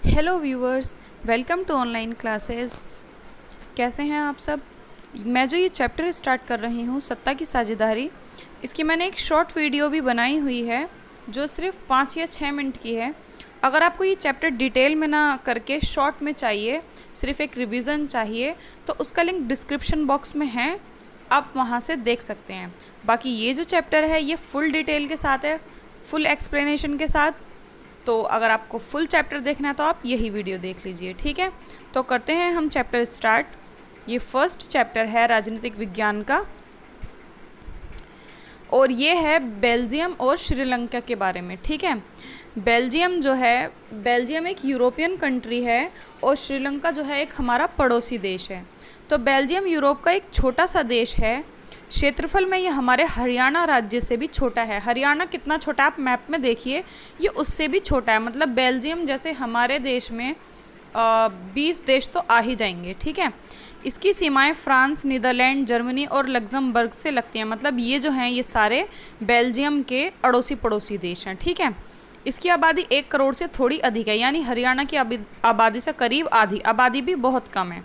Hello viewers, welcome to online classes. कैसे हैं आप सब। मैं जो ये चैप्टर स्टार्ट कर रही हूँ सत्ता की साझेदारी, इसकी मैंने एक शॉर्ट वीडियो भी बनाई हुई है जो सिर्फ 5 या 6 मिनट की है। अगर आपको ये चैप्टर डिटेल में ना करके शॉर्ट में चाहिए, सिर्फ एक रिवीजन चाहिए, तो उसका लिंक डिस्क्रिप्शन बॉक्स में है, आप वहाँ से देख सकते हैं। बाकी ये जो चैप्टर है ये फुल डिटेल के साथ है, फुल एक्सप्लेनेशन के साथ। तो अगर आपको फुल चैप्टर देखना है तो आप यही वीडियो देख लीजिए, ठीक है। तो करते हैं हम चैप्टर स्टार्ट। ये फर्स्ट चैप्टर है राजनीतिक विज्ञान का, और ये है बेल्जियम और श्रीलंका के बारे में, ठीक है। बेल्जियम जो है, बेल्जियम एक यूरोपियन कंट्री है और श्रीलंका जो है एक हमारा पड़ोसी देश है। तो बेल्जियम यूरोप का एक छोटा सा देश है। क्षेत्रफल में ये हमारे हरियाणा राज्य से भी छोटा है। हरियाणा कितना छोटा है आप मैप में देखिए, ये उससे भी छोटा है। मतलब बेल्जियम जैसे हमारे देश में 20 देश तो आ ही जाएंगे, ठीक है। इसकी सीमाएं फ्रांस, नीदरलैंड, जर्मनी और लग्जमबर्ग से लगती हैं। मतलब ये जो हैं ये सारे बेल्जियम के अड़ोसी पड़ोसी देश हैं, ठीक है। इसकी आबादी 1 करोड़ से थोड़ी अधिक है, यानी हरियाणा की आबादी से करीब आधी। आबादी भी बहुत कम है।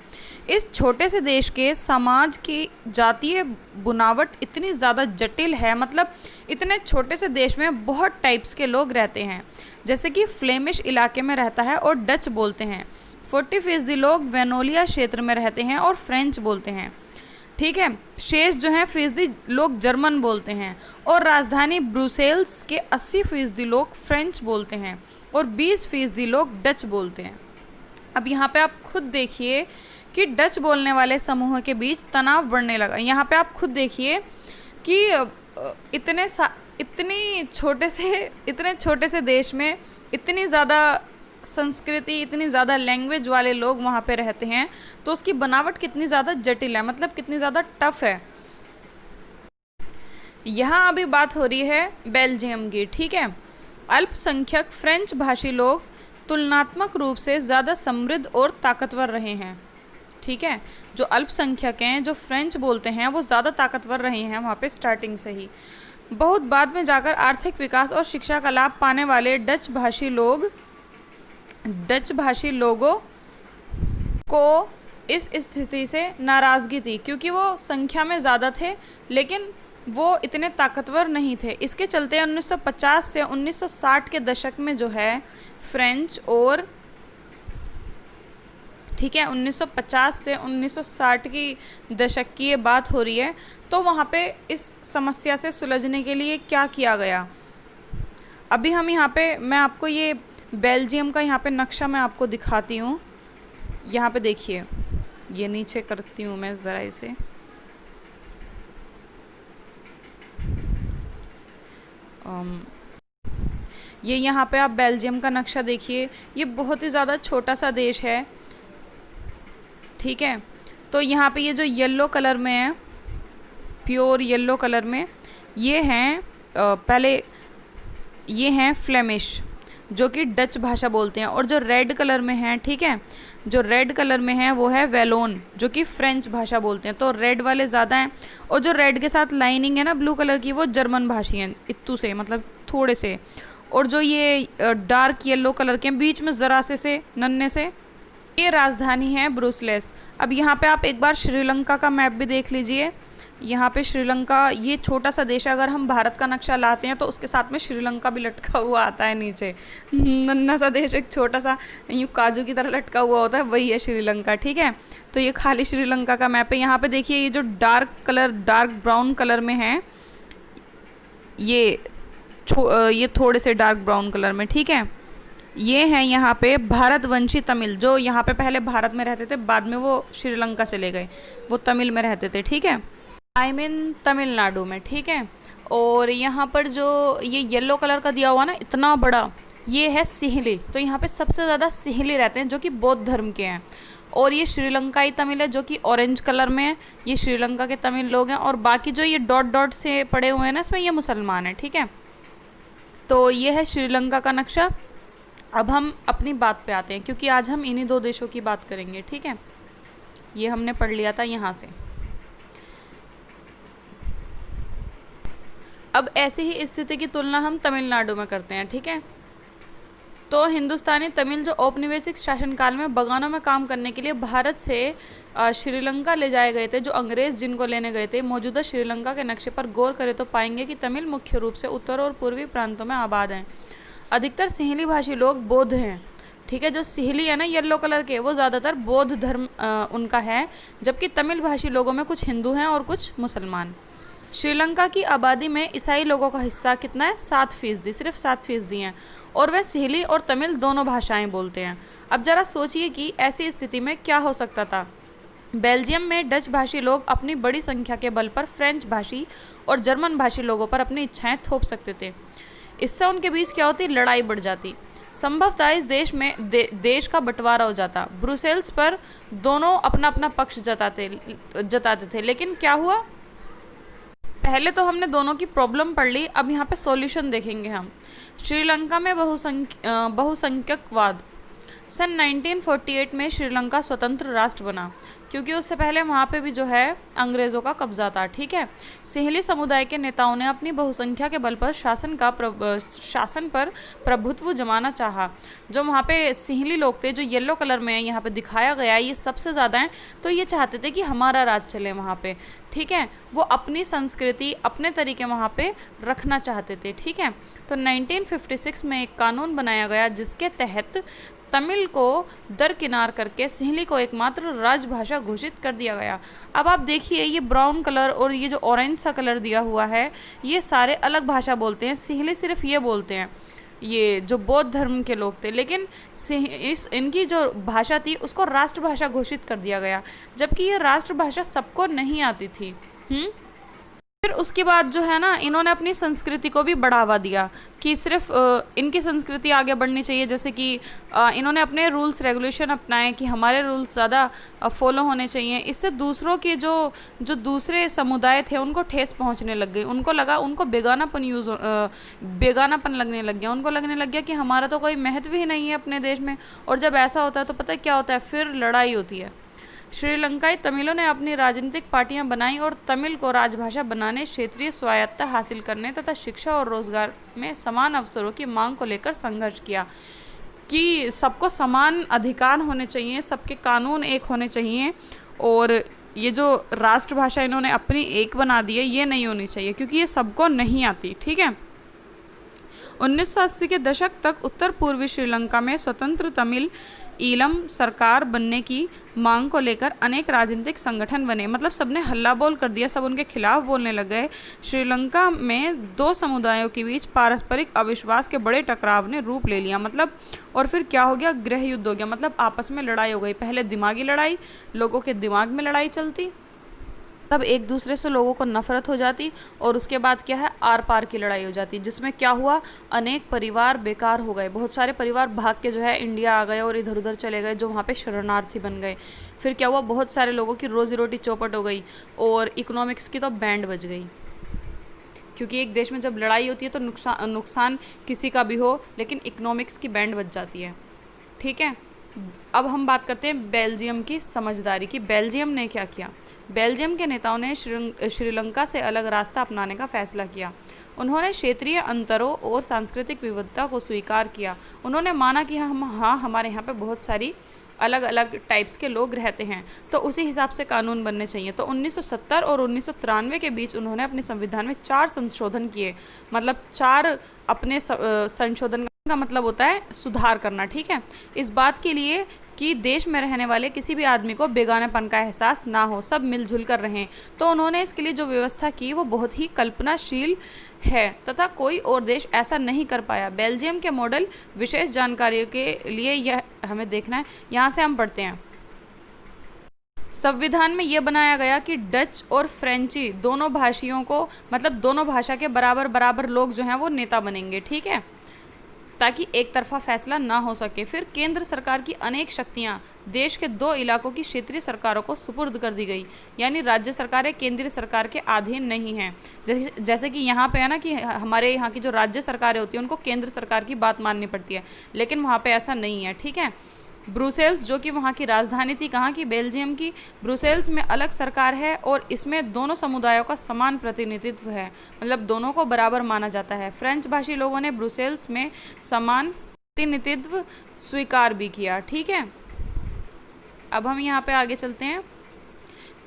इस छोटे से देश के समाज की जातीय बुनावट इतनी ज़्यादा जटिल है। मतलब इतने छोटे से देश में बहुत टाइप्स के लोग रहते हैं, जैसे कि फ्लेमिश इलाके में रहता है और डच बोलते हैं। 40% लोग वेनोलिया क्षेत्र में रहते हैं और फ्रेंच बोलते हैं, ठीक है। शेष जो हैं फीसदी लोग जर्मन बोलते हैं, और राजधानी ब्रुसेल्स के 80% लोग फ्रेंच बोलते हैं और 20% लोग डच बोलते हैं। अब यहाँ पे आप खुद देखिए कि डच बोलने वाले समूह के बीच तनाव बढ़ने लगा। यहाँ पे आप खुद देखिए कि इतने छोटे से देश में इतनी ज़्यादा संस्कृति, इतनी ज़्यादा लैंग्वेज वाले लोग वहाँ पे रहते हैं, तो उसकी बनावट कितनी ज़्यादा जटिल है, मतलब कितनी ज़्यादा टफ है। यहाँ अभी बात हो रही है बेल्जियम की, ठीक है। अल्पसंख्यक फ्रेंच भाषी लोग तुलनात्मक रूप से ज़्यादा समृद्ध और ताकतवर रहे हैं, ठीक है। जो अल्पसंख्यक हैं, जो फ्रेंच बोलते हैं, वो ज़्यादा ताकतवर रहे हैं वहाँ पे स्टार्टिंग से ही। बहुत बाद में जाकर आर्थिक विकास और शिक्षा का लाभ पाने वाले डच भाषी लोगों को इस स्थिति से नाराज़गी थी, क्योंकि वो संख्या में ज़्यादा थे लेकिन वो इतने ताकतवर नहीं थे। इसके चलते 1950 से 1960 के दशक में जो है फ्रेंच और, ठीक है, 1950 से 1960 की दशक की ये बात हो रही है। तो वहाँ पे इस समस्या से सुलझने के लिए क्या किया गया, अभी हम यहाँ पे, मैं आपको ये बेल्जियम का यहाँ पे नक्शा मैं आपको दिखाती हूँ। यहाँ पे देखिए, ये नीचे करती हूँ मैं ज़रा इसे। ये यहाँ पे आप बेल्जियम का नक्शा देखिए, ये बहुत ही ज़्यादा छोटा सा देश है, ठीक है। तो यहाँ पे ये जो येलो कलर में है, प्योर येलो कलर में, ये हैं पहले ये हैं फ्लेमिश, जो कि डच भाषा बोलते हैं। और जो रेड कलर में है, ठीक है, जो रेड कलर में है वो है वेलोन, जो कि फ्रेंच भाषा बोलते हैं। तो रेड वाले ज़्यादा हैं, और जो रेड के साथ लाइनिंग है ना ब्लू कलर की, वो जर्मन भाषी हैं, इत्तू से, मतलब थोड़े से। और जो ये डार्क येलो कलर के बीच में ज़रा से नन्हे से, ये राजधानी है ब्रुसेल्स। अब यहाँ पे आप एक बार श्रीलंका का मैप भी देख लीजिए। यहाँ पे श्रीलंका, ये छोटा सा देश है। अगर हम भारत का नक्शा लाते हैं तो उसके साथ में श्रीलंका भी लटका हुआ आता है नीचे। नन्हा सा देश, एक छोटा सा यूँ काजू की तरह लटका हुआ होता है, वही है श्रीलंका, ठीक है। तो ये खाली श्रीलंका का मैप है। यहाँ पे देखिए, ये जो डार्क ब्राउन कलर में है, ये थोड़े से डार्क ब्राउन कलर में, ठीक है। ये हैं यहाँ पे भारतवंशी तमिल, जो यहाँ पे पहले भारत में रहते थे, बाद में वो श्रीलंका चले गए, वो तमिल में रहते थे, ठीक है। आई मीन तमिलनाडु में, ठीक है। और यहाँ पर जो ये येलो कलर का दिया हुआ ना इतना बड़ा, ये है सिहली। तो यहाँ पे सबसे ज़्यादा सिहली रहते हैं, जो कि बौद्ध धर्म के हैं। और ये श्रीलंकाई तमिल है, जो कि ऑरेंज कलर में है, ये श्रीलंका के तमिल लोग हैं। और बाकी जो ये डॉट डॉट से पड़े हुए हैं ना इसमें, ये मुसलमान हैं, ठीक है। तो ये है श्रीलंका का नक्शा। अब हम अपनी बात पे आते हैं, क्योंकि आज हम इन्हीं 2 देशों की बात करेंगे, ठीक है। ये हमने पढ़ लिया था यहाँ से। अब ऐसी ही स्थिति की तुलना हम तमिलनाडु में करते हैं, ठीक है। तो हिंदुस्तानी तमिल जो औपनिवेशिक शासनकाल में बगानों में काम करने के लिए भारत से श्रीलंका ले जाए गए थे, जो अंग्रेज़ जिनको लेने गए थे, मौजूदा श्रीलंका के नक्शे पर गौर करें तो पाएंगे कि तमिल मुख्य रूप से उत्तर और पूर्वी प्रांतों में आबाद हैं। अधिकतर सिंहली भाषी लोग बौद्ध हैं, ठीक है। जो सिहली है ना येलो कलर के, वो ज़्यादातर बौद्ध धर्म उनका है, जबकि तमिल भाषी लोगों में कुछ हिंदू हैं और कुछ मुसलमान। श्रीलंका की आबादी में ईसाई लोगों का हिस्सा कितना है? 7%, सिर्फ 7% हैं, और वह सिहली और तमिल दोनों भाषाएं बोलते हैं। अब जरा सोचिए कि ऐसी स्थिति में क्या हो सकता था। बेल्जियम में डच भाषी लोग अपनी बड़ी संख्या के बल पर फ्रेंच भाषी और जर्मन भाषी लोगों पर अपनी इच्छाएं थोप सकते थे। इससे उनके बीच क्या होती? लड़ाई बढ़ जाती। संभवतः इस देश में देश का बंटवारा हो जाता। ब्रुसेल्स पर दोनों अपना अपना पक्ष जताते थे, लेकिन क्या हुआ? पहले तो हमने दोनों की प्रॉब्लम पढ़ ली, अब यहाँ पे सॉल्यूशन देखेंगे हम। श्रीलंका में बहुसंख्यकवाद। सन 1948 में श्रीलंका स्वतंत्र राष्ट्र बना, क्योंकि उससे पहले वहाँ पे भी जो है अंग्रेज़ों का कब्जा था, ठीक है। सिंहली समुदाय के नेताओं ने अपनी बहुसंख्या के बल पर शासन पर प्रभुत्व जमाना चाहा। जो वहाँ पे सिंहली लोग थे, जो येलो कलर में यहाँ पे दिखाया गया है, ये सबसे ज़्यादा हैं, तो ये चाहते थे कि हमारा राज चले वहाँ पे, ठीक है। वो अपनी संस्कृति अपने तरीके वहाँ पे रखना चाहते थे, ठीक है। तो 1956 में एक कानून बनाया गया, जिसके तहत तमिल को दरकिनार करके सिंहली को एकमात्र राजभाषा घोषित कर दिया गया। अब आप देखिए, ये ब्राउन कलर और ये जो ऑरेंज सा कलर दिया हुआ है, ये सारे अलग भाषा बोलते हैं। सिंहली सिर्फ ये बोलते हैं, ये जो बौद्ध धर्म के लोग थे, लेकिन इनकी जो भाषा थी उसको राष्ट्रभाषा घोषित कर दिया गया, जबकि ये राष्ट्रभाषा सबको नहीं आती थी। फिर उसके बाद जो है ना, इन्होंने अपनी संस्कृति को भी बढ़ावा दिया कि सिर्फ इनकी संस्कृति आगे बढ़नी चाहिए। जैसे कि इन्होंने अपने रूल्स रेगुलेशन अपनाए कि हमारे रूल्स ज़्यादा फॉलो होने चाहिए। इससे दूसरों के जो दूसरे समुदाय थे उनको ठेस पहुंचने लग गई। उनको लगा, उनको बेगानापन लगने लग गया। उनको लगने लग गया कि हमारा तो कोई महत्व ही नहीं है अपने देश में। और जब ऐसा होता है तो पता है क्या होता है? फिर लड़ाई होती है। श्रीलंकाई तमिलों ने अपनी राजनीतिक पार्टियां बनाई और तमिल को राजभाषा बनाने, क्षेत्रीय स्वायत्तता हासिल करने तथा शिक्षा और रोजगार में समान अवसरों की मांग को लेकर संघर्ष किया कि सबको समान अधिकार होने चाहिए, सबके कानून एक होने चाहिए, और ये जो राष्ट्रभाषा इन्होंने अपनी एक बना दी है, ये नहीं होनी चाहिए, क्योंकि ये सबको नहीं आती, ठीक है। 1980 के दशक तक उत्तर पूर्वी श्रीलंका में स्वतंत्र तमिल ईलम सरकार बनने की मांग को लेकर अनेक राजनीतिक संगठन बने। मतलब सबने हल्ला बोल कर दिया, सब उनके खिलाफ बोलने लग गए। श्रीलंका में दो समुदायों के बीच पारस्परिक अविश्वास के बड़े टकराव ने रूप ले लिया। मतलब और फिर क्या हो गया? गृह युद्ध हो गया। मतलब आपस में लड़ाई हो गई। पहले दिमागी लड़ाई, लोगों के दिमाग में लड़ाई चलती, तब एक दूसरे से लोगों को नफरत हो जाती, और उसके बाद क्या है? आर पार की लड़ाई हो जाती, जिसमें क्या हुआ? अनेक परिवार बेकार हो गए। बहुत सारे परिवार भाग के जो है इंडिया आ गए और इधर उधर चले गए, जो वहाँ पे शरणार्थी बन गए। फिर क्या हुआ? बहुत सारे लोगों की रोजी रोटी चौपट हो गई, और इकोनॉमिक्स की तो बैंड बज गई। क्योंकि एक देश में जब लड़ाई होती है तो नुकसान किसी का भी हो, लेकिन इकोनॉमिक्स की बैंड बज जाती है, ठीक है। अब हम बात करते हैं बेल्जियम की समझदारी की। बेल्जियम ने क्या किया? बेल्जियम के नेताओं ने श्रीलंका से अलग रास्ता अपनाने का फैसला किया। उन्होंने क्षेत्रीय अंतरों और सांस्कृतिक विविधता को स्वीकार किया। उन्होंने माना कि हमारे यहाँ पे बहुत सारी अलग अलग टाइप्स के लोग रहते हैं, तो उसी हिसाब से कानून बनने चाहिए। तो 1970 और 1993 के बीच उन्होंने अपने संविधान में 4 संशोधन किए। मतलब 4 अपने संशोधन का मतलब होता है सुधार करना, ठीक है। इस बात के लिए कि देश में रहने वाले किसी भी आदमी को बेगानापन का एहसास ना हो, सब मिलजुल कर रहें। तो उन्होंने इसके लिए जो व्यवस्था की वो बहुत ही कल्पनाशील है, तथा कोई और देश ऐसा नहीं कर पाया। बेल्जियम के मॉडल विशेष जानकारियों के लिए यह हमें देखना है। यहाँ से हम पढ़ते हैं। संविधान में यह बनाया गया कि डच और फ्रेंची दोनों भाषियों को, मतलब दोनों भाषा के बराबर बराबर लोग जो हैं वो नेता बनेंगे, ठीक है, ताकि एक तरफा फैसला ना हो सके। फिर केंद्र सरकार की अनेक शक्तियां देश के 2 इलाकों की क्षेत्रीय सरकारों को सुपुर्द कर दी गई। यानी राज्य सरकारें केंद्रीय सरकार के अधीन नहीं हैं। जैसे कि यहाँ पे है ना कि हमारे यहाँ की जो राज्य सरकारें होती हैं उनको केंद्र सरकार की बात माननी पड़ती है, लेकिन वहाँ पे ऐसा नहीं है, ठीक है। ब्रुसेल्स जो कि वहाँ की राजधानी थी, कहाँ की? बेल्जियम की। ब्रुसेल्स में अलग सरकार है और इसमें दोनों समुदायों का समान प्रतिनिधित्व है, मतलब दोनों को बराबर माना जाता है। फ्रेंच भाषी लोगों ने ब्रुसेल्स में समान प्रतिनिधित्व स्वीकार भी किया। ठीक है, अब हम यहाँ पे आगे चलते हैं।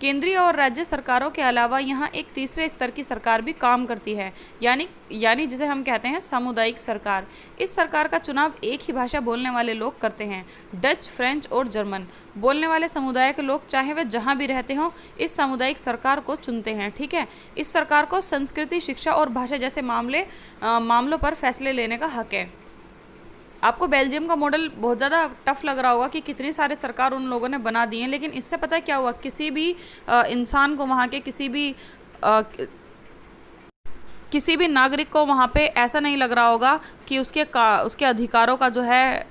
केंद्रीय और राज्य सरकारों के अलावा यहाँ एक तीसरे स्तर की सरकार भी काम करती है, यानी जिसे हम कहते हैं सामुदायिक सरकार। इस सरकार का चुनाव एक ही भाषा बोलने वाले लोग करते हैं, डच, फ्रेंच और जर्मन बोलने वाले समुदाय के लोग चाहे वे जहाँ भी रहते हों इस सामुदायिक सरकार को चुनते हैं। ठीक है, इस सरकार को संस्कृति, शिक्षा और भाषा जैसे मामलों पर फैसले लेने का हक है। आपको बेल्जियम का मॉडल बहुत ज़्यादा टफ लग रहा होगा कि कितनी सारे सरकार उन लोगों ने बना दी हैं, लेकिन इससे पता है क्या हुआ, किसी भी इंसान को, वहाँ के किसी भी नागरिक को वहाँ पे ऐसा नहीं लग रहा होगा कि उसके अधिकारों का जो है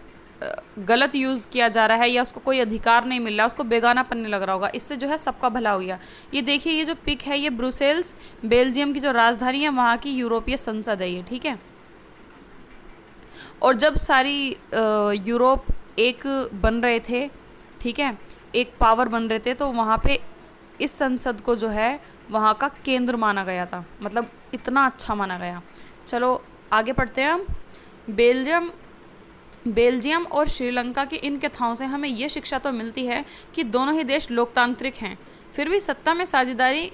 गलत यूज़ किया जा रहा है या उसको कोई अधिकार नहीं मिल रहा, उसको बेगानापन नहीं लग रहा होगा। इससे जो है सबका भला हो गया। ये देखिए, ये जो पिक है ये ब्रुसेल्स, बेल्जियम की जो राजधानी है, वहाँ की यूरोपीय संसद है ये। ठीक है, और जब सारी यूरोप एक बन रहे थे, ठीक है, एक पावर बन रहे थे, तो वहाँ पे इस संसद को जो है वहाँ का केंद्र माना गया था, मतलब इतना अच्छा माना गया। चलो आगे पढ़ते हैं हम। बेल्जियम और श्रीलंका की इन कथाओं से हमें ये शिक्षा तो मिलती है कि दोनों ही देश लोकतांत्रिक हैं, फिर भी सत्ता में साझेदारी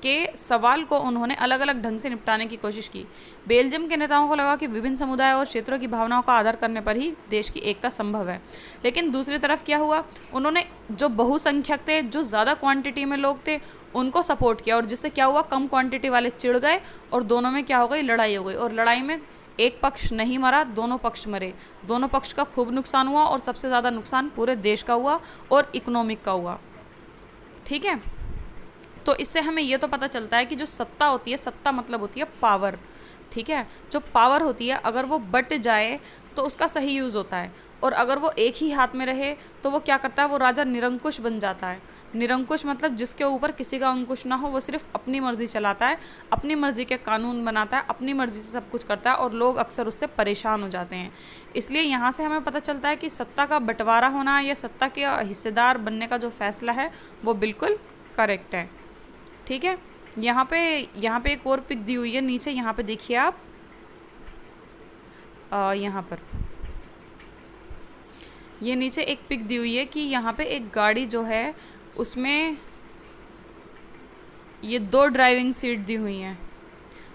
के सवाल को उन्होंने अलग अलग ढंग से निपटाने की कोशिश की। बेल्जियम के नेताओं को लगा कि विभिन्न समुदाय और क्षेत्रों की भावनाओं का आदर करने पर ही देश की एकता संभव है। लेकिन दूसरी तरफ क्या हुआ, उन्होंने जो बहुसंख्यक थे, जो ज़्यादा क्वांटिटी में लोग थे, उनको सपोर्ट किया, और जिससे क्या हुआ, कम क्वांटिटी वाले चिढ़ गए और दोनों में क्या हो गई, लड़ाई हो गई। और लड़ाई में एक पक्ष नहीं मरा, दोनों पक्ष मरे। दोनों पक्ष का खूब नुकसान हुआ और सबसे ज़्यादा नुकसान पूरे देश का हुआ और इकोनॉमिक का हुआ। ठीक है, तो इससे हमें ये तो पता चलता है कि जो सत्ता होती है, सत्ता मतलब होती है पावर। ठीक है, जो पावर होती है अगर वो बट जाए तो उसका सही यूज़ होता है, और अगर वो एक ही हाथ में रहे तो वो क्या करता है, वो राजा निरंकुश बन जाता है। निरंकुश मतलब जिसके ऊपर किसी का अंकुश ना हो, वो सिर्फ अपनी मर्जी चलाता है, अपनी मर्जी के कानून बनाता है, अपनी मर्जी से सब कुछ करता है, और लोग अक्सर उससे परेशान हो जाते हैं। इसलिए यहाँ से हमें पता चलता है कि सत्ता का बंटवारा होना या सत्ता के हिस्सेदार बनने का जो फैसला है वो बिल्कुल करेक्ट है। ठीक है, यहाँ पे एक और पिक दी हुई है नीचे, यहाँ पे देखिए आप, यहाँ पर ये नीचे एक पिक दी हुई है कि यहाँ पे एक गाड़ी जो है उसमें ये 2 ड्राइविंग सीट दी हुई हैं।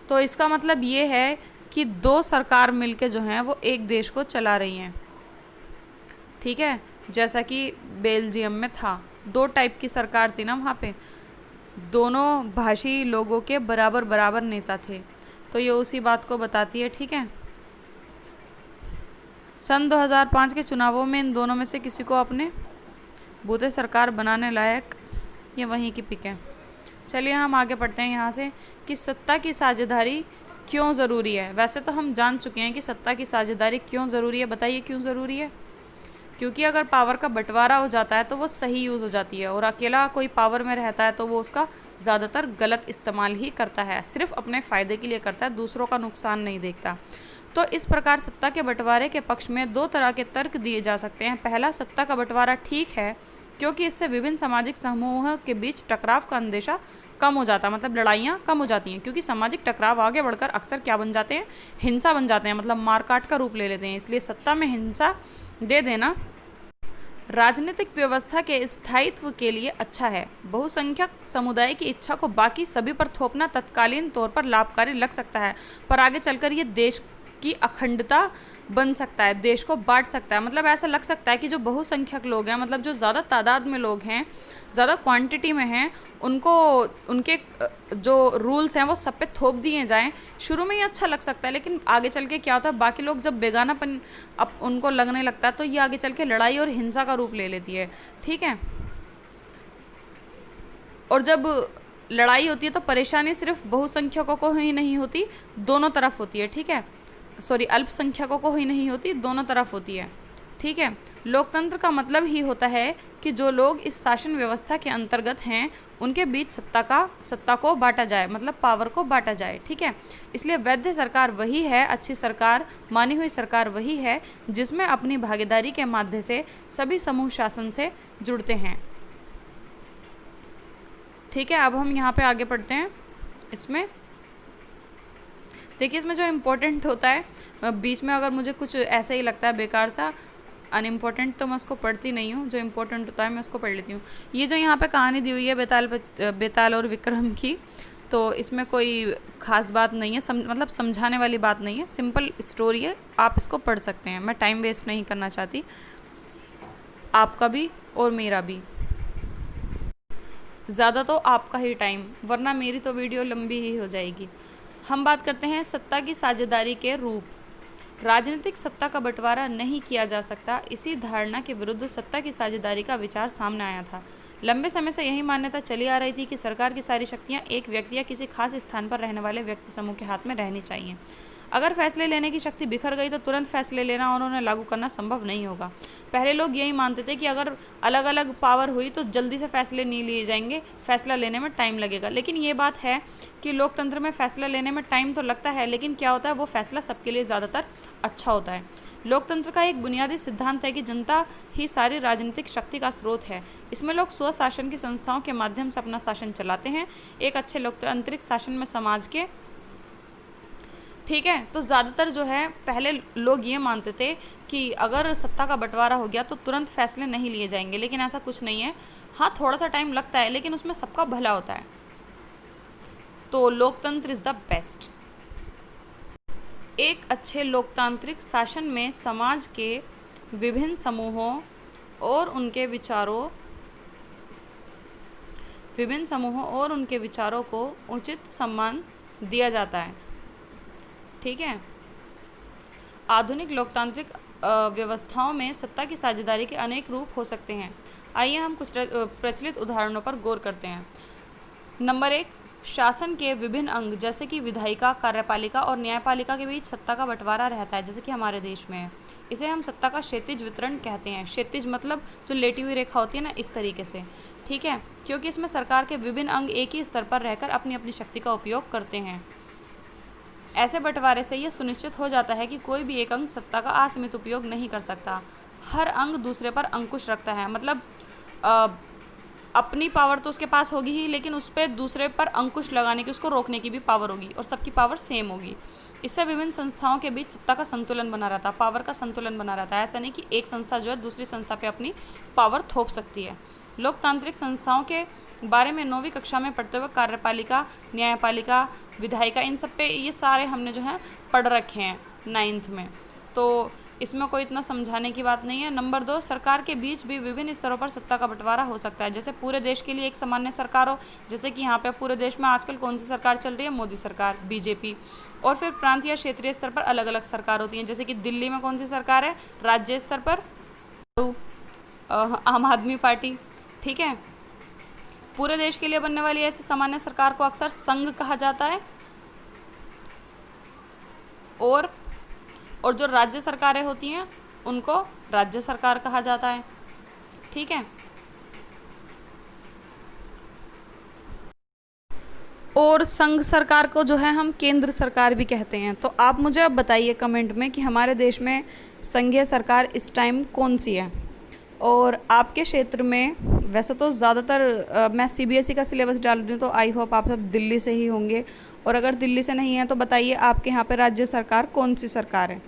तो इसका मतलब ये है कि 2 सरकार मिलके जो हैं वो एक देश को चला रही हैं। ठीक है, जैसा कि बेल्जियम में था, 2 टाइप की सरकार थी ना वहाँ पे, दोनों भाषी लोगों के बराबर बराबर नेता थे, तो ये उसी बात को बताती है। ठीक है, सन 2005 के चुनावों में इन दोनों में से किसी को अपने बूते सरकार बनाने लायक, ये वहीं की पिक है। चलिए हम आगे पढ़ते हैं यहाँ से कि सत्ता की साझेदारी क्यों ज़रूरी है। वैसे तो हम जान चुके हैं कि सत्ता की साझेदारी क्यों ज़रूरी है, बताइए क्यों ज़रूरी है। क्योंकि अगर पावर का बंटवारा हो जाता है तो वो सही यूज़ हो जाती है, और अकेला कोई पावर में रहता है तो वो उसका ज़्यादातर गलत इस्तेमाल ही करता है, सिर्फ अपने फ़ायदे के लिए करता है, दूसरों का नुकसान नहीं देखता। तो इस प्रकार सत्ता के बंटवारे के पक्ष में 2 तरह के तर्क दिए जा सकते हैं। पहला, सत्ता का बंटवारा ठीक है क्योंकि इससे विभिन्न सामाजिक समूहों के बीच टकराव का अंदेशा कम हो जाता है, मतलब लड़ाइयाँ कम हो जाती हैं, क्योंकि सामाजिक टकराव आगे बढ़कर अक्सर क्या बन जाते हैं, हिंसा बन जाते हैं, मतलब मारकाट का रूप ले लेते हैं। इसलिए सत्ता में हिंसा दे देना राजनीतिक व्यवस्था के स्थायित्व के लिए अच्छा है। बहुसंख्यक समुदाय की इच्छा को बाकी सभी पर थोपना तत्कालीन तौर पर लाभकारी लग सकता है, पर आगे चलकर ये देश की अखंडता बन सकता है, देश को बांट सकता है। मतलब ऐसा लग सकता है कि जो बहुसंख्यक लोग हैं, मतलब जो ज़्यादा तादाद में लोग हैं, ज़्यादा क्वांटिटी में हैं, उनको उनके जो रूल्स हैं वो सब पे थोप दिए जाएं। शुरू में ये अच्छा लग सकता है, लेकिन आगे चल के क्या होता है, बाकी लोग जब बेगानापन अब उनको लगने लगता है तो ये आगे चल के लड़ाई और हिंसा का रूप ले लेती है। ठीक है, और जब लड़ाई होती है तो परेशानी सिर्फ बहुसंख्यकों को ही नहीं होती, दोनों तरफ होती है। ठीक है, सॉरी, अल्पसंख्यकों को ही नहीं होती, दोनों तरफ होती है। ठीक है, लोकतंत्र का मतलब ही होता है कि जो लोग इस शासन व्यवस्था के अंतर्गत हैं उनके बीच सत्ता को बांटा जाए, मतलब पावर को बांटा जाए। ठीक है, इसलिए वैध सरकार वही है, अच्छी सरकार, मानी हुई सरकार वही है जिसमें अपनी भागीदारी के माध्यम से सभी समूह शासन से जुड़ते हैं। ठीक है, अब हम यहाँ पे आगे पढ़ते हैं। इसमें देखिए इसमें जो इम्पोर्टेंट होता है, बीच में अगर मुझे कुछ ऐसा ही लगता है बेकार सा अनइम्पोर्टेंट, तो मैं उसको पढ़ती नहीं हूँ। जो इम्पोर्टेंट होता है मैं उसको पढ़ लेती हूँ। ये जो यहाँ पे कहानी दी हुई है बेताल और विक्रम की, तो इसमें कोई ख़ास बात नहीं है, मतलब समझाने वाली बात नहीं है, सिंपल स्टोरी है, आप इसको पढ़ सकते हैं। मैं टाइम वेस्ट नहीं करना चाहती, आपका भी और मेरा भी, ज़्यादा तो आपका ही टाइम, वरना मेरी तो वीडियो लंबी ही हो जाएगी। हम बात करते हैं सत्ता की साझेदारी के रूप। राजनीतिक सत्ता का बंटवारा नहीं किया जा सकता, इसी धारणा के विरुद्ध सत्ता की साझेदारी का विचार सामने आया था। लंबे समय से यही मान्यता चली आ रही थी कि सरकार की सारी शक्तियां एक व्यक्ति या किसी खास स्थान पर रहने वाले व्यक्ति समूह के हाथ में रहनी चाहिए। अगर फैसले लेने की शक्ति बिखर गई तो तुरंत फैसले लेना और उन्हें लागू करना संभव नहीं होगा। पहले लोग यही मानते थे कि अगर अलग अलग पावर हुई तो जल्दी से फैसले नहीं लिए जाएंगे, फैसला लेने में टाइम लगेगा। लेकिन ये बात है कि लोकतंत्र में फैसला लेने में टाइम तो लगता है, लेकिन क्या होता है, वो फैसला सबके लिए ज़्यादातर अच्छा होता है। लोकतंत्र का एक बुनियादी सिद्धांत है कि जनता ही सारी राजनीतिक शक्ति का स्रोत है। इसमें लोग स्वशासन की संस्थाओं के माध्यम से अपना शासन चलाते हैं। एक अच्छे लोकतांत्रिक शासन में समाज के, ठीक है, तो ज़्यादातर जो है पहले लोग ये मानते थे कि अगर सत्ता का बंटवारा हो गया तो तुरंत फैसले नहीं लिए जाएंगे, लेकिन ऐसा कुछ नहीं है। हाँ, थोड़ा सा टाइम लगता है, लेकिन उसमें सबका भला होता है। तो लोकतंत्र इज़ द बेस्ट। एक अच्छे लोकतांत्रिक शासन में समाज के विभिन्न समूहों और उनके विचारों को उचित सम्मान दिया जाता है। ठीक है। आधुनिक लोकतांत्रिक व्यवस्थाओं में सत्ता की साझेदारी के अनेक रूप हो सकते हैं। आइए हम कुछ प्रचलित उदाहरणों पर गौर करते हैं। नंबर 1, शासन के विभिन्न अंग जैसे कि विधायिका, कार्यपालिका और न्यायपालिका के बीच सत्ता का बंटवारा रहता है, जैसे कि हमारे देश में है। इसे हम सत्ता का क्षैतिज वितरण कहते हैं। क्षैतिज मतलब जो लेटी हुई रेखा होती है ना, इस तरीके से, ठीक है, क्योंकि इसमें सरकार के विभिन्न अंग एक ही स्तर पर रहकर अपनी अपनी शक्ति का उपयोग करते हैं। ऐसे बंटवारे से यह सुनिश्चित हो जाता है कि कोई भी एक अंग सत्ता का असीमित उपयोग नहीं कर सकता। हर अंग दूसरे पर अंकुश रखता है, मतलब अपनी पावर तो उसके पास होगी ही, लेकिन उस पर दूसरे पर अंकुश लगाने की, उसको रोकने की भी पावर होगी, और सबकी पावर सेम होगी। इससे विभिन्न संस्थाओं के बीच सत्ता का संतुलन बना रहता है, पावर का संतुलन बना रहता है। ऐसा नहीं कि एक संस्था जो है दूसरी संस्था पे अपनी पावर थोप सकती है। लोकतांत्रिक संस्थाओं के बारे में 9वीं कक्षा में पढ़ते हुए कार्यपालिका, न्यायपालिका, विधायिका, इन सब पे ये सारे हमने जो है पढ़ रखे हैं 9th में, तो इसमें कोई इतना समझाने की बात नहीं है। नंबर 2, सरकार के बीच भी विभिन्न स्तरों पर सत्ता का बंटवारा हो सकता है। जैसे पूरे देश के लिए एक सामान्य सरकार हो, जैसे कि यहाँ पे पूरे देश में आजकल कौन सी सरकार चल रही है, मोदी सरकार, बीजेपी। और फिर प्रांतीय या क्षेत्रीय स्तर पर अलग अलग सरकार होती हैं, जैसे कि दिल्ली में कौन सी सरकार है, राज्य स्तर पर आम आदमी पार्टी, ठीक है। पूरे देश के लिए बनने वाली ऐसी सामान्य सरकार को अक्सर संघ कहा जाता है। और जो राज्य सरकारें होती हैं उनको राज्य सरकार कहा जाता है, ठीक है। और संघ सरकार को जो है हम केंद्र सरकार भी कहते हैं। तो आप मुझे अब बताइए कमेंट में कि हमारे देश में संघीय सरकार इस टाइम कौन सी है, और आपके क्षेत्र में। वैसे तो ज़्यादातर मैं CBSE का सिलेबस डाल रही हूँ, तो आई होप आप सब दिल्ली से ही होंगे, और अगर दिल्ली से नहीं है तो बताइए आपके यहाँ पे राज्य सरकार कौन सी सरकार है।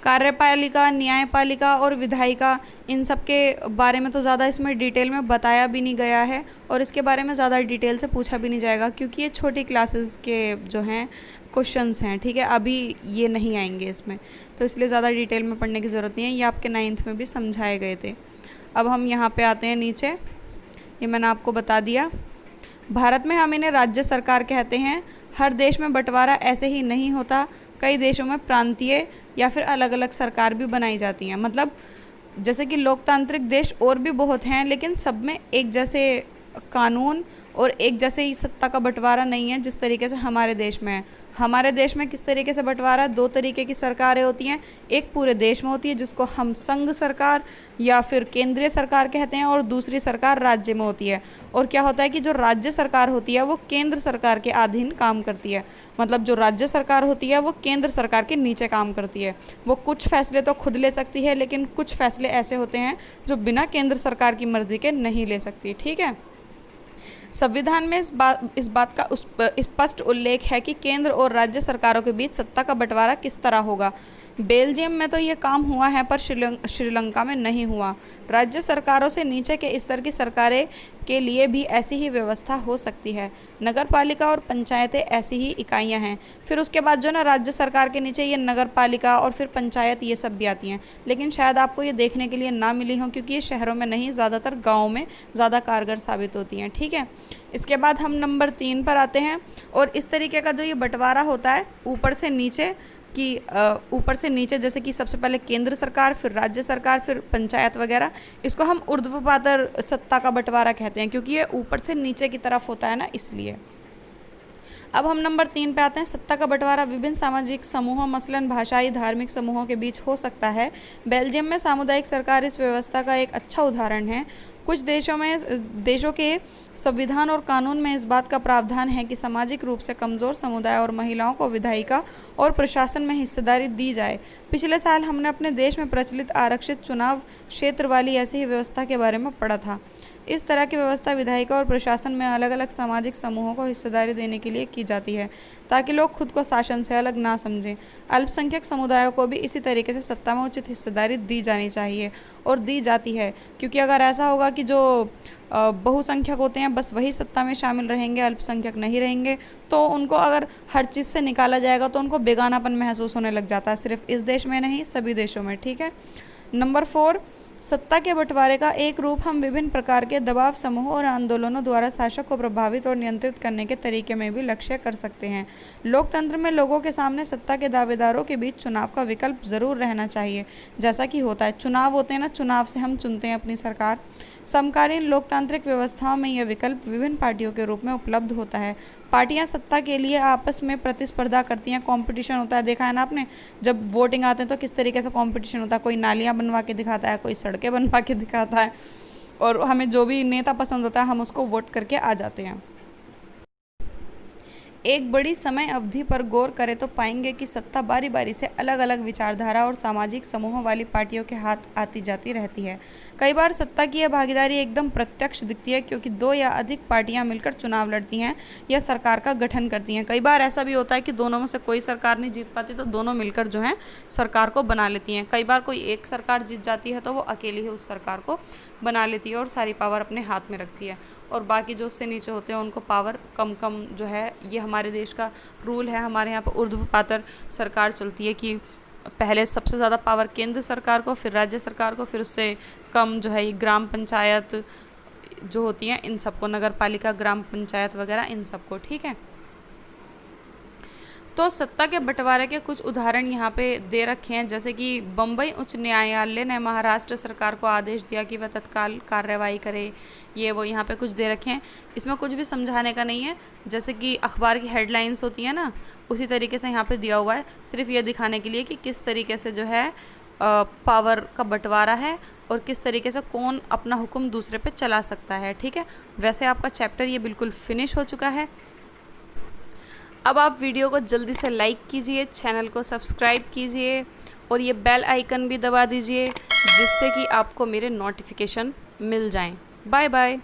कार्यपालिका, न्यायपालिका और विधायिका, इन सब के बारे में तो ज़्यादा इसमें डिटेल में बताया भी नहीं गया है, और इसके बारे में ज़्यादा डिटेल से पूछा भी नहीं जाएगा, क्योंकि ये छोटी क्लासेस के जो हैं क्वेश्चंस हैं, ठीक है, अभी ये नहीं आएंगे इसमें, तो इसलिए ज़्यादा डिटेल में पढ़ने की ज़रूरत नहीं है। ये आपके 9th में भी समझाए गए थे। अब हम यहाँ पे आते हैं नीचे, ये मैंने आपको बता दिया। भारत में हम इन्हें राज्य सरकार कहते हैं। हर देश में बंटवारा ऐसे ही नहीं होता, कई देशों में प्रांतीय या फिर अलग अलग सरकार भी बनाई जाती हैं। मतलब जैसे कि लोकतांत्रिक देश और भी बहुत हैं, लेकिन सब में एक जैसे कानून और एक जैसे ही सत्ता का बंटवारा नहीं है, जिस तरीके से हमारे देश में है। हमारे देश में किस तरीके से बंटवारा, 2 तरीके की सरकारें होती हैं। एक पूरे देश में होती है जिसको हम संघ सरकार या फिर केंद्रीय सरकार कहते हैं, और दूसरी सरकार राज्य में होती है। और क्या होता है कि जो राज्य सरकार होती है वो केंद्र सरकार के अधीन काम करती है। मतलब जो राज्य सरकार होती है वो केंद्र सरकार के नीचे काम करती है। वो कुछ फैसले तो खुद ले सकती है, लेकिन कुछ फैसले ऐसे होते हैं जो बिना केंद्र सरकार की मर्जी के नहीं ले सकती, ठीक है। संविधान में इस बात का स्पष्ट उल्लेख है कि केंद्र और राज्य सरकारों के बीच सत्ता का बंटवारा किस तरह होगा। बेल्जियम में तो ये काम हुआ है पर श्रीलंका में नहीं हुआ। राज्य सरकारों से नीचे के स्तर की सरकारें के लिए भी ऐसी ही व्यवस्था हो सकती है। नगरपालिका और पंचायतें ऐसी ही इकाइयां हैं। फिर उसके बाद जो ना राज्य सरकार के नीचे ये नगरपालिका और फिर पंचायत ये सब भी आती हैं, लेकिन शायद आपको ये देखने के लिए ना मिली हो क्योंकि ये शहरों में नहीं, ज़्यादातर गाँव में ज़्यादा कारगर साबित होती हैं। ठीक है, इसके बाद हम नंबर 3 पर आते हैं। और इस तरीके का जो ये बंटवारा होता है ऊपर से नीचे ऊपर से नीचे, जैसे कि सबसे पहले केंद्र सरकार, फिर राज्य सरकार, फिर पंचायत वगैरह, इसको हम ऊर्ध्वपातर सत्ता का बंटवारा कहते हैं क्योंकि ये ऊपर से नीचे की तरफ होता है ना, इसलिए। अब हम नंबर 3 पे आते हैं। सत्ता का बंटवारा विभिन्न सामाजिक समूहों मसलन भाषाई धार्मिक समूहों के बीच हो सकता है। बेल्जियम में सामुदायिक सरकार इस व्यवस्था का एक अच्छा उदाहरण है। कुछ देशों के संविधान और कानून में इस बात का प्रावधान है कि सामाजिक रूप से कमज़ोर समुदाय और महिलाओं को विधायिका और प्रशासन में हिस्सेदारी दी जाए। पिछले साल हमने अपने देश में प्रचलित आरक्षित चुनाव क्षेत्र वाली ऐसी ही व्यवस्था के बारे में पढ़ा था। इस तरह की व्यवस्था विधायिका और प्रशासन में अलग अलग सामाजिक समूहों को हिस्सेदारी देने के लिए की जाती है ताकि लोग खुद को शासन से अलग ना समझें। अल्पसंख्यक समुदायों को भी इसी तरीके से सत्ता में उचित हिस्सेदारी दी जानी चाहिए और दी जाती है, क्योंकि अगर ऐसा होगा कि जो बहुसंख्यक होते हैं बस वही सत्ता में शामिल रहेंगे, अल्पसंख्यक नहीं रहेंगे, तो उनको अगर हर चीज़ से निकाला जाएगा तो उनको बेगानापन महसूस होने लग जाता है, सिर्फ इस देश में नहीं सभी देशों में। ठीक है, नंबर 4, सत्ता के बंटवारे का एक रूप हम विभिन्न प्रकार के दबाव समूहों और आंदोलनों द्वारा शासक को प्रभावित और नियंत्रित करने के तरीके में भी लक्ष्य कर सकते हैं। लोकतंत्र में लोगों के सामने सत्ता के दावेदारों के बीच चुनाव का विकल्प जरूर रहना चाहिए, जैसा कि होता है चुनाव होते हैं ना, चुनाव से हम चुनते हैं अपनी सरकार। समकालीन लोकतांत्रिक व्यवस्थाओं में यह विकल्प विभिन्न पार्टियों के रूप में उपलब्ध होता है। पार्टियां सत्ता के लिए आपस में प्रतिस्पर्धा करती हैं, कंपटीशन होता है, देखा है ना आपने, जब वोटिंग आते हैं तो किस तरीके से कंपटीशन होता है, कोई नालियां बनवा के दिखाता है, कोई सड़कें बनवा के दिखाता है, और हमें जो भी नेता पसंद होता है हम उसको वोट करके आ जाते हैं। एक बड़ी समय अवधि पर गौर करें तो पाएंगे कि सत्ता बारी बारी से अलग अलग विचारधारा और सामाजिक समूहों वाली पार्टियों के हाथ आती जाती रहती है। कई बार सत्ता की यह भागीदारी एकदम प्रत्यक्ष दिखती है क्योंकि 2 या अधिक पार्टियां मिलकर चुनाव लड़ती हैं या सरकार का गठन करती हैं। कई बार ऐसा भी होता है कि दोनों में से कोई सरकार नहीं जीत पाती तो दोनों मिलकर जो है सरकार को बना लेती हैं। कई बार कोई एक सरकार जीत जाती है तो वो अकेली ही उस सरकार को बना लेती है और सारी पावर अपने हाथ में रखती है, और बाकी जो उससे नीचे होते हैं उनको पावर कम कम जो है, ये हमारे देश का रूल है। हमारे यहाँ पर ऊर्ध्वपातर सरकार चलती है कि पहले सबसे ज़्यादा पावर केंद्र सरकार को, फिर राज्य सरकार को, फिर उससे कम जो है ये ग्राम पंचायत जो होती हैं इन सबको, नगर पालिका, ग्राम पंचायत वगैरह इन सबको। ठीक है, तो सत्ता के बंटवारे के कुछ उदाहरण यहाँ पे दे रखे हैं, जैसे कि बम्बई उच्च न्यायालय ने महाराष्ट्र सरकार को आदेश दिया कि वह तत्काल कार्रवाई करे, ये वो यहाँ पे कुछ दे रखे हैं। इसमें कुछ भी समझाने का नहीं है, जैसे कि अखबार की हेडलाइंस होती है ना, उसी तरीके से यहाँ पे दिया हुआ है, सिर्फ ये दिखाने के लिए कि किस तरीके से जो है पावर का बंटवारा है और किस तरीके से कौन अपना हुक्म दूसरे पे चला सकता है। ठीक है, वैसे आपका चैप्टर ये बिल्कुल फिनिश हो चुका है। अब आप वीडियो को जल्दी से लाइक कीजिए, चैनल को सब्सक्राइब कीजिए और ये बेल आइकन भी दबा दीजिए जिससे कि आपको मेरे नोटिफिकेशन मिल जाएं। Bye bye.